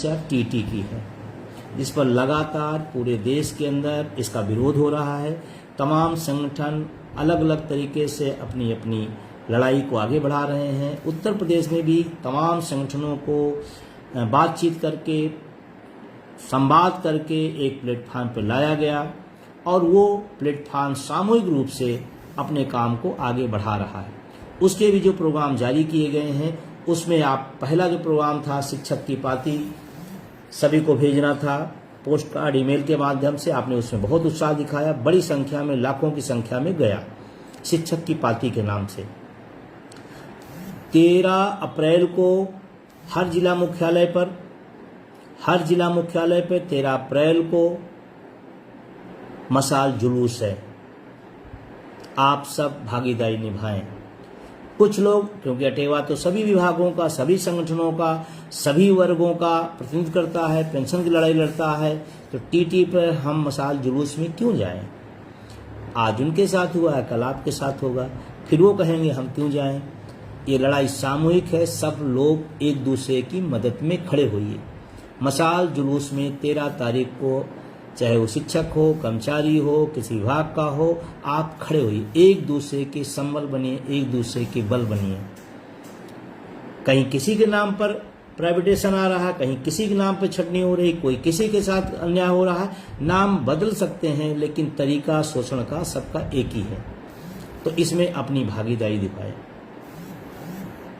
समस्या टीटी की है, जिस पर लगातार पूरे देश के अंदर इसका विरोध हो रहा है। तमाम संगठन अलग अलग तरीके से अपनी अपनी लड़ाई को आगे बढ़ा रहे हैं। उत्तर प्रदेश में भी तमाम संगठनों को बातचीत करके, संवाद करके एक प्लेटफार्म पर लाया गया और वो प्लेटफार्म सामूहिक रूप से अपने काम को आगे बढ़ा रहा है। उसके भी जो प्रोग्राम जारी किए गए हैं, उसमें आप पहला जो प्रोग्राम था शिक्षक की पाती, सभी को भेजना था पोस्ट कार्ड, ईमेल के माध्यम से। आपने उसमें बहुत उत्साह दिखाया, बड़ी संख्या में, लाखों की संख्या में गया शिक्षक की पाती के नाम से। 13 अप्रैल को हर जिला मुख्यालय पर 13 अप्रैल को मशाल जुलूस है। आप सब भागीदारी निभाएं। कुछ लोग, क्योंकि अटेवा तो सभी विभागों का, सभी संगठनों का, सभी वर्गों का प्रतिनिधित्व करता है, पेंशन की लड़ाई लड़ता है, तो टीटी पर हम मशाल जुलूस में क्यों जाएं? आज उनके साथ हुआ है, कल आपके साथ होगा, फिर वो कहेंगे हम क्यों जाएं? ये लड़ाई सामूहिक है, सब लोग एक दूसरे की मदद में खड़े होइए। मशाल जुलूस में 13 तारीख को, चाहे वो शिक्षक हो, कर्मचारी हो, किसी विभाग का हो, आप खड़े होइए, एक दूसरे के संबल बनिए, एक दूसरे के बल बनिए। कहीं किसी के नाम पर प्राइवेटेशन आ रहा है, कहीं किसी के नाम पर छटनी हो रही, कोई किसी के साथ अन्याय हो रहा है। नाम बदल सकते हैं, लेकिन तरीका शोषण का सबका एक ही है। तो इसमें अपनी भागीदारी दिखाएं।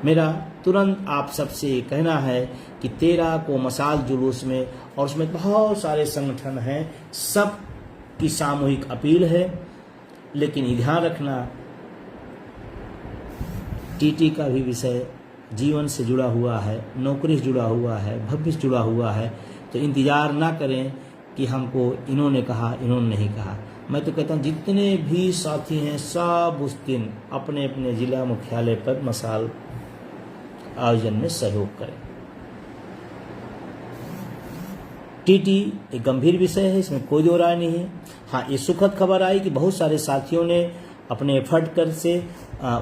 मेरा तुरंत आप सबसे कहना है कि 13 को मशाल जुलूस में, और उसमें बहुत सारे संगठन हैं, सब की सामूहिक अपील है। लेकिन ये ध्यान रखना, टीटी का भी विषय जीवन से जुड़ा हुआ है, नौकरी से जुड़ा हुआ है, भविष्य से जुड़ा हुआ है। तो इंतजार ना करें कि हमको इन्होंने कहा, इन्होंने नहीं कहा। मैं तो कहता हूँ जितने भी साथी हैं सब उस दिन अपने अपने जिला मुख्यालय पर मशाल आयोजन में सहयोग करें। टीटी एक गंभीर विषय है, इसमें कोई दो राय नहीं है। हाँ, ये सुखद खबर आई कि बहुत सारे साथियों ने अपने एफर्ट कर से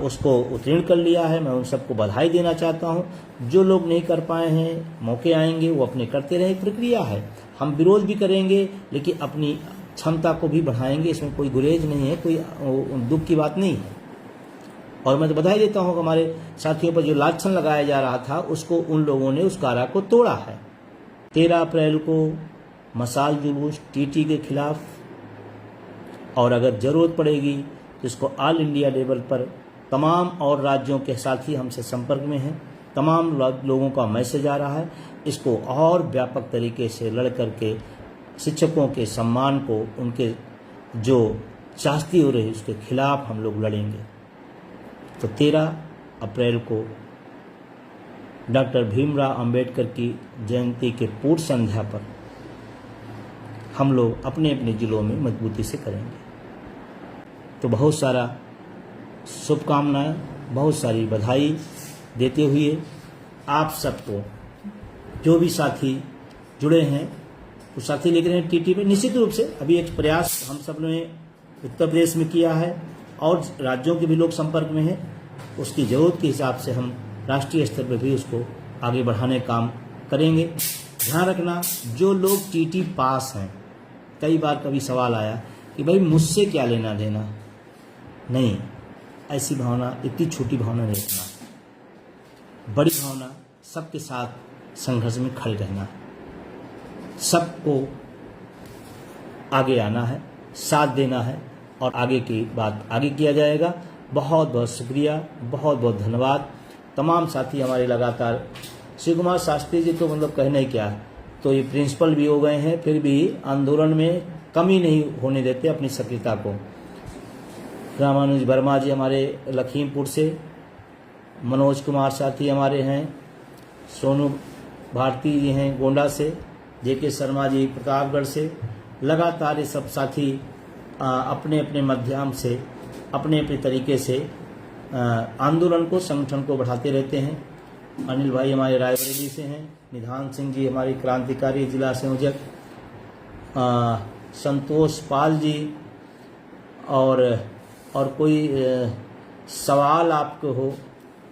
उसको उत्तीर्ण कर लिया है। मैं उन सबको बधाई देना चाहता हूँ। जो लोग नहीं कर पाए हैं, मौके आएंगे, वो अपने करते रहे, प्रक्रिया है। हम विरोध भी करेंगे, लेकिन अपनी क्षमता को भी बढ़ाएंगे, इसमें कोई गुरेज नहीं है, कोई दुख की बात नहीं है। और मैं तो बधाई देता हूँ कि हमारे साथियों पर जो लांछन लगाया जा रहा था, उसको उन लोगों ने, उस कारा को तोड़ा है। 13 अप्रैल को मशाल जुलूस टीटी के खिलाफ, और अगर जरूरत पड़ेगी तो इसको ऑल इंडिया लेवल पर तमाम और राज्यों के साथी हमसे संपर्क में हैं। तमाम लोगों का मैसेज आ रहा है, इसको और व्यापक तरीके से लड़ करके शिक्षकों के सम्मान को, उनके जो चास्ती हो रही, उसके खिलाफ हम लोग लड़ेंगे। तो 13 अप्रैल को डॉक्टर भीमराव अंबेडकर की जयंती के पूर्व संध्या पर हम लोग अपने अपने जिलों में मजबूती से करेंगे। तो बहुत सारा शुभकामनाएं, बहुत सारी बधाई देते हुए आप सबको, जो भी साथी जुड़े हैं, वो साथी लेकर हैं टीटी में। निश्चित रूप से अभी एक प्रयास हम सब ने उत्तर प्रदेश में किया है और राज्यों के भी लोग संपर्क में हैं। उसकी ज़रूरत के हिसाब से हम राष्ट्रीय स्तर पर भी उसको आगे बढ़ाने काम करेंगे। ध्यान रखना, जो लोग टीटी पास हैं, कई बार कभी सवाल आया कि भाई मुझसे क्या लेना देना। नहीं, ऐसी भावना, इतनी छोटी भावना नहीं रखना। बड़ी भावना, सबके साथ संघर्ष में खड़े रहना, सबको आगे आना है, साथ देना है, और आगे की बात आगे किया जाएगा। बहुत बहुत शुक्रिया, बहुत बहुत धन्यवाद। तमाम साथी हमारे लगातार, शिव कुमार शास्त्री जी तो मतलब कहना ही क्या है, तो ये प्रिंसिपल भी हो गए हैं, फिर भी आंदोलन में कमी नहीं होने देते अपनी सक्रियता को। रामानुज वर्मा जी हमारे लखीमपुर से, मनोज कुमार साथी हमारे हैं, सोनू भारती जी हैं गोंडा से, जेके शर्मा जी प्रतापगढ़ से। लगातार ये सब साथी अपने अपने माध्यम से, अपने अपने तरीके से आंदोलन को, संगठन को बढ़ाते रहते हैं। अनिल भाई हमारे रायबरेली से हैं, निधान सिंह जी हमारी क्रांतिकारी जिला संयोजक, संतोष पाल जी, और कोई सवाल आपको हो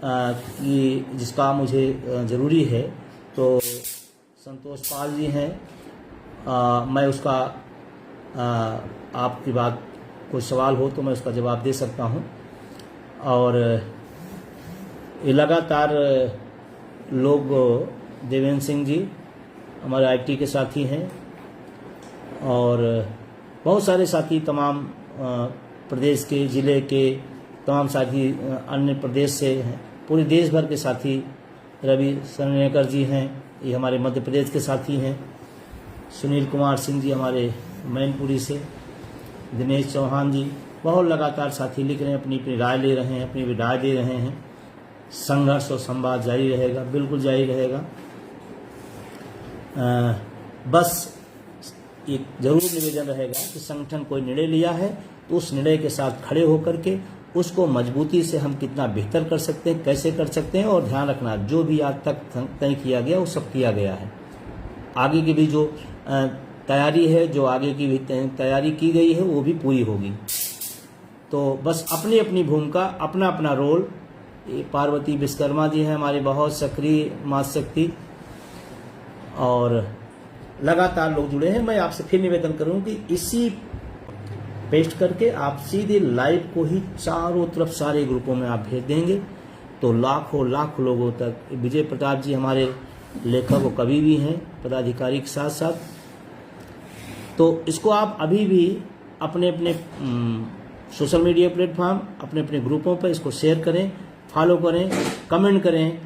कि जिसका मुझे ज़रूरी है, तो संतोष पाल जी हैं, मैं उसका आपकी बात कोई सवाल हो तो मैं उसका जवाब दे सकता हूं। और ये लगातार लोग, देवेंद्र सिंह जी हमारे आईटी के साथी हैं और बहुत सारे साथी तमाम प्रदेश के, ज़िले के तमाम साथी अन्य प्रदेश से हैं, पूरे देश भर के साथी। रवि सरनेकर जी हैं, ये हमारे मध्य प्रदेश के साथी हैं। सुनील कुमार सिंह जी हमारे मैनपुरी से, दिनेश चौहान जी, बहुत लगातार साथी लिख रहे हैं, अपनी अपनी राय ले रहे हैं, अपनी विदाई दे रहे हैं। संघर्ष और संवाद जारी रहेगा, बिल्कुल जारी रहेगा। बस एक जरूर निवेदन रहेगा कि संगठन कोई निर्णय लिया है तो उस निर्णय के साथ खड़े होकर के उसको मजबूती से हम कितना बेहतर कर सकते हैं, कैसे कर सकते हैं। और ध्यान रखना, जो भी आज तक तय किया गया वो सब किया गया है। आगे की भी जो तैयारी है, जो आगे की भी तैयारी की गई है वो भी पूरी होगी। तो बस अपनी अपनी भूमिका, अपना अपना रोल। ये पार्वती विश्वकर्मा जी हैं हमारे बहुत सक्रिय मातृशक्ति, और लगातार लोग जुड़े हैं। मैं आपसे फिर निवेदन करूं कि इसी पेस्ट करके आप सीधे लाइव को ही चारों तरफ सारे ग्रुपों में आप भेज देंगे तो लाखों लाख लोगों तक। विजय प्रताप जी हमारे लेखक व कवि भी हैं, पदाधिकारी के साथ साथ। तो इसको आप अभी भी अपने अपने सोशल मीडिया प्लेटफॉर्म, अपने अपने ग्रुपों पर इसको शेयर करें, फॉलो करें, कमेंट करें